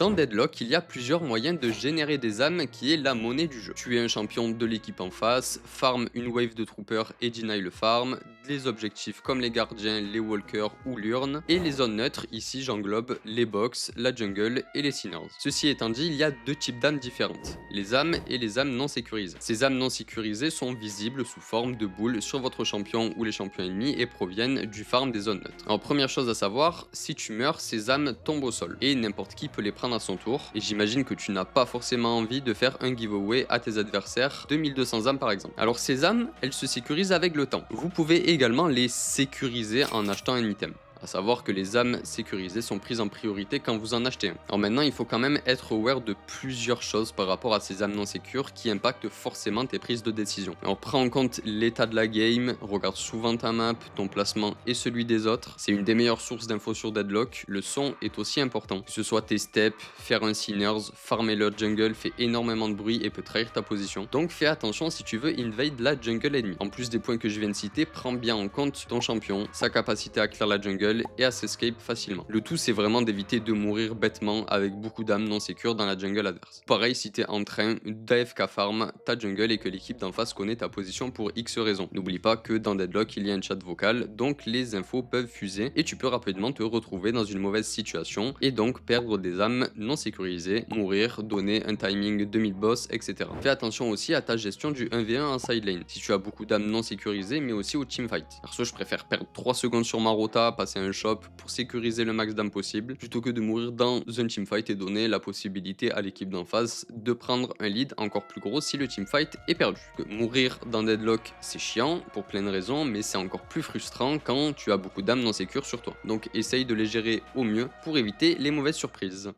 Dans Deadlock, il y a plusieurs moyens de générer des âmes qui est la monnaie du jeu. Tu es un champion de l'équipe en face, farm une wave de troopers et deny le farm, des objectifs comme les gardiens, les walkers ou l'urne, et les zones neutres, ici j'englobe les box, la jungle et les sinners. Ceci étant dit, il y a deux types d'âmes différentes, les âmes et les âmes non sécurisées. Ces âmes non sécurisées sont visibles sous forme de boules sur votre champion ou les champions ennemis et proviennent du farm des zones neutres. Alors première chose à savoir, si tu meurs, ces âmes tombent au sol, et n'importe qui peut les prendre à son tour, et j'imagine que tu n'as pas forcément envie de faire un giveaway à tes adversaires de 1200 âmes par exemple. Alors ces âmes, elles se sécurisent avec le temps. Vous pouvez également les sécuriser en achetant un item. À savoir que les âmes sécurisées sont prises en priorité quand vous en achetez un. Alors maintenant, il faut quand même être aware de plusieurs choses par rapport à ces âmes non sécures qui impactent forcément tes prises de décision. Alors prends en compte l'état de la game, regarde souvent ta map, ton placement et celui des autres. C'est une des meilleures sources d'infos sur Deadlock. Le son est aussi important. Que ce soit tes steps, faire un sinners, farmer leur jungle fait énormément de bruit et peut trahir ta position. Donc fais attention si tu veux invade la jungle ennemie. En plus des points que je viens de citer, prends bien en compte ton champion, sa capacité à clear la jungle et à s'escape facilement. Le tout c'est vraiment d'éviter de mourir bêtement avec beaucoup d'âmes non sécures dans la jungle adverse. Pareil si t'es en train d'AFK farm ta jungle et que l'équipe d'en face connaît ta position pour X raisons. N'oublie pas que dans Deadlock il y a un chat vocal, donc les infos peuvent fuser et tu peux rapidement te retrouver dans une mauvaise situation et donc perdre des âmes non sécurisées, mourir, donner un timing de mid-boss, etc. Fais attention aussi à ta gestion du 1v1 en side lane, si tu as beaucoup d'âmes non sécurisées mais aussi au teamfight. Perso je préfère perdre 3 secondes sur ma rota, passer un shop pour sécuriser le max d'âmes possible, plutôt que de mourir dans un teamfight et donner la possibilité à l'équipe d'en face de prendre un lead encore plus gros si le teamfight est perdu. Mourir dans Deadlock c'est chiant pour plein de raisons, mais c'est encore plus frustrant quand tu as beaucoup d'âmes non sécures sur toi. Donc essaye de les gérer au mieux pour éviter les mauvaises surprises.